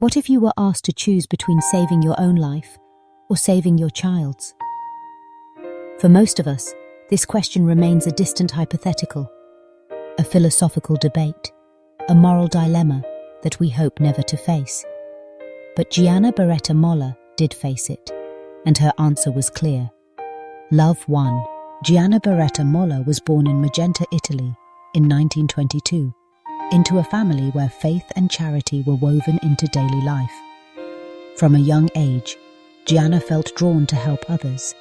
What if you were asked to choose between saving your own life or saving your child's? For most of us, this question remains a distant hypothetical, a philosophical debate, a moral dilemma that we hope never to face. But Gianna Beretta Molla did face it, and her answer was clear. Love won. Gianna Beretta Molla was born in Magenta, Italy, in 1922, into a family where faith and charity were woven into daily life. From a young age, Gianna felt drawn to help others,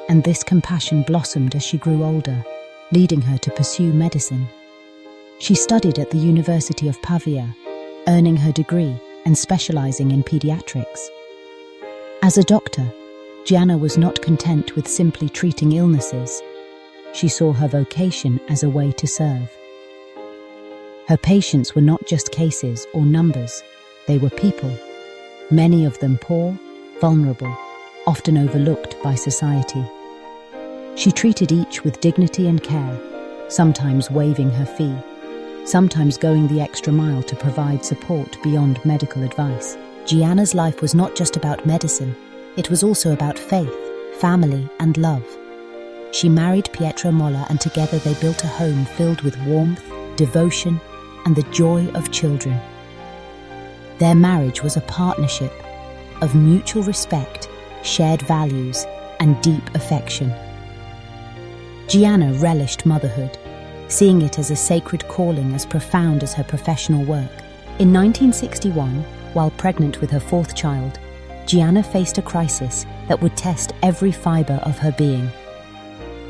and this compassion blossomed as she grew older, leading her to pursue medicine. She studied at the University of Pavia, earning her degree and specializing in pediatrics. As a doctor, Gianna was not content with simply treating illnesses. She saw her vocation as a way to serve. Her patients were not just cases or numbers, they were people, many of them poor, vulnerable, often overlooked by society. She treated each with dignity and care, sometimes waiving her fee, sometimes going the extra mile to provide support beyond medical advice. Gianna's life was not just about medicine, it was also about faith, family, and love. She married Pietro Molla, and together they built a home filled with warmth, devotion, and the joy of children. Their marriage was a partnership of mutual respect, shared values, and deep affection. Gianna relished motherhood, seeing it as a sacred calling as profound as her professional work. In 1961, while pregnant with her fourth child, Gianna faced a crisis that would test every fiber of her being.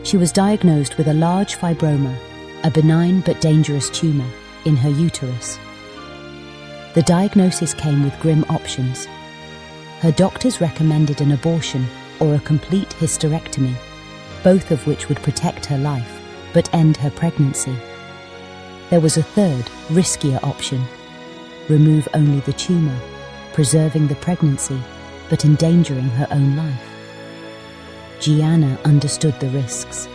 She was diagnosed with a large fibroma, a benign but dangerous tumor, in her uterus. The diagnosis came with grim options. Her doctors recommended an abortion or a complete hysterectomy, both of which would protect her life but end her pregnancy. There was a third, riskier option: remove only the tumor, preserving the pregnancy but endangering her own life. Gianna understood the risks.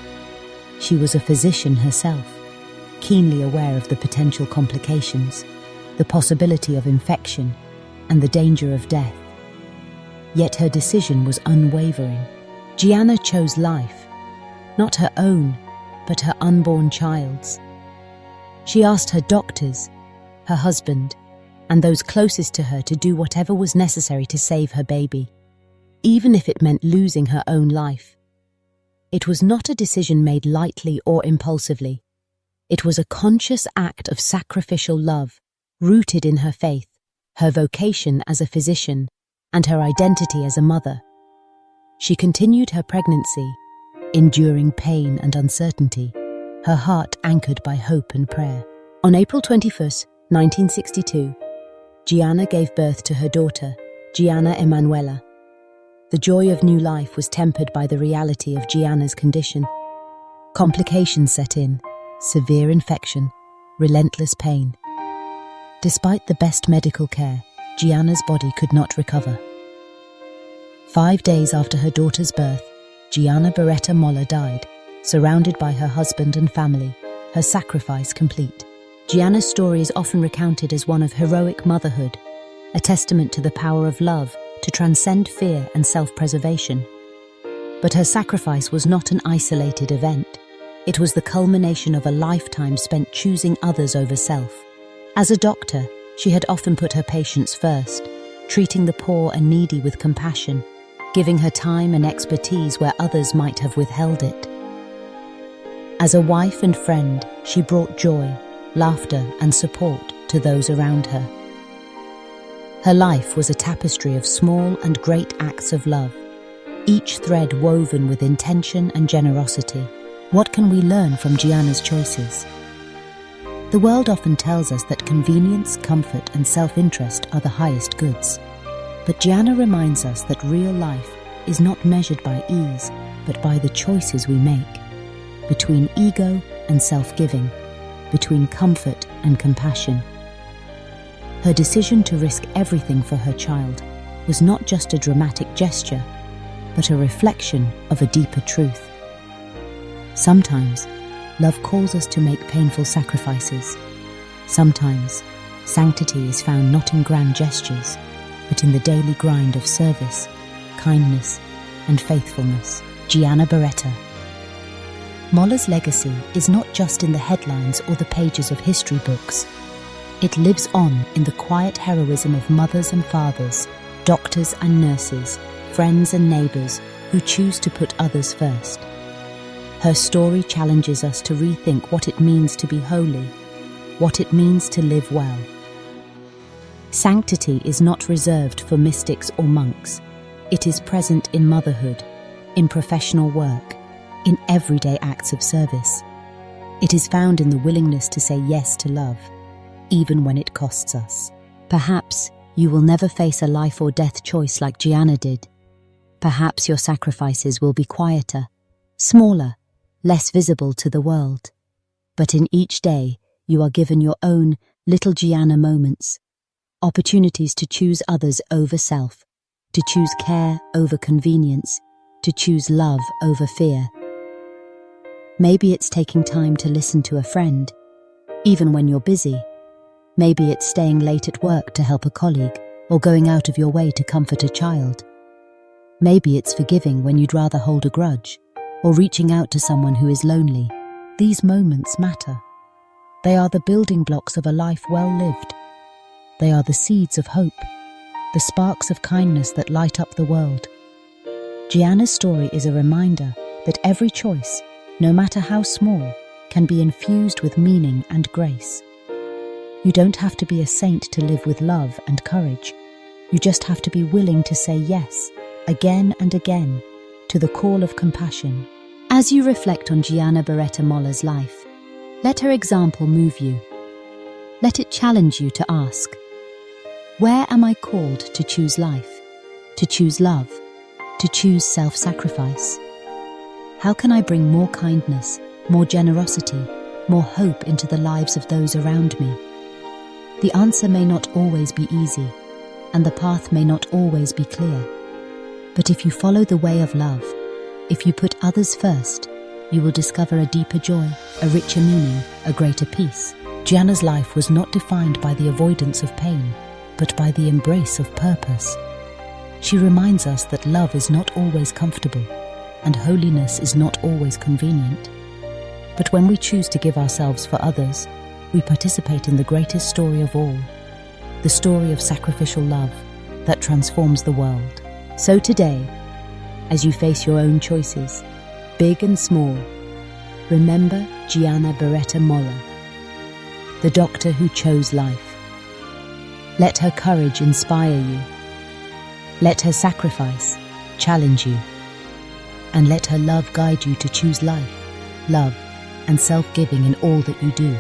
She was a physician herself, keenly aware of the potential complications, the possibility of infection, and the danger of death. Yet her decision was unwavering. Gianna chose life, not her own, but her unborn child's. She asked her doctors, her husband, and those closest to her to do whatever was necessary to save her baby, even if it meant losing her own life. It was not a decision made lightly or impulsively. It was a conscious act of sacrificial love, rooted in her faith, her vocation as a physician, and her identity as a mother. She continued her pregnancy, enduring pain and uncertainty, her heart anchored by hope and prayer. On April 21st, 1962, Gianna gave birth to her daughter, Gianna Emanuela. The joy of new life was tempered by the reality of Gianna's condition. Complications set in: severe infection, relentless pain. Despite the best medical care, Gianna's body could not recover. 5 days after her daughter's birth, Gianna Beretta Molla died, surrounded by her husband and family, her sacrifice complete. Gianna's story is often recounted as one of heroic motherhood, a testament to the power of love to transcend fear and self-preservation. But her sacrifice was not an isolated event. It was the culmination of a lifetime spent choosing others over self. As a doctor, she had often put her patients first, treating the poor and needy with compassion, giving her time and expertise where others might have withheld it. As a wife and friend, she brought joy, laughter, and support to those around her. Her life was a tapestry of small and great acts of love, each thread woven with intention and generosity. What can we learn from Gianna's choices? The world often tells us that convenience, comfort, and self-interest are the highest goods. But Gianna reminds us that real life is not measured by ease, but by the choices we make. Between ego and self-giving, between comfort and compassion. Her decision to risk everything for her child was not just a dramatic gesture, but a reflection of a deeper truth. Sometimes, love calls us to make painful sacrifices. Sometimes, sanctity is found not in grand gestures, but in the daily grind of service, kindness, and faithfulness. Gianna Beretta Molla's legacy is not just in the headlines or the pages of history books. It lives on in the quiet heroism of mothers and fathers, doctors and nurses, friends and neighbors who choose to put others first. Her story challenges us to rethink what it means to be holy, what it means to live well. Sanctity is not reserved for mystics or monks. It is present in motherhood, in professional work, in everyday acts of service. It is found in the willingness to say yes to love, even when it costs us. Perhaps you will never face a life or death choice like Gianna did. Perhaps your sacrifices will be quieter, smaller, less visible to the world. But in each day, you are given your own little Gianna moments, opportunities to choose others over self, to choose care over convenience, to choose love over fear. Maybe it's taking time to listen to a friend, even when you're busy. Maybe it's staying late at work to help a colleague, or going out of your way to comfort a child. Maybe it's forgiving when you'd rather hold a grudge, or reaching out to someone who is lonely. These moments matter. They are the building blocks of a life well lived. They are the seeds of hope, the sparks of kindness that light up the world. Gianna's story is a reminder that every choice, no matter how small, can be infused with meaning and grace. You don't have to be a saint to live with love and courage. You just have to be willing to say yes, again and again, to the call of compassion. As you reflect on Gianna Beretta Molla's life, let her example move you. Let it challenge you to ask, where am I called to choose life, to choose love, to choose self-sacrifice? How can I bring more kindness, more generosity, more hope into the lives of those around me? The answer may not always be easy, and the path may not always be clear. But if you follow the way of love, if you put others first, you will discover a deeper joy, a richer meaning, a greater peace. Gianna's life was not defined by the avoidance of pain, but by the embrace of purpose. She reminds us that love is not always comfortable, and holiness is not always convenient. But when we choose to give ourselves for others, we participate in the greatest story of all, the story of sacrificial love that transforms the world. So today, as you face your own choices, big and small, remember Gianna Beretta Molla, the doctor who chose life. Let her courage inspire you. Let her sacrifice challenge you. And let her love guide you to choose life, love, and self-giving in all that you do.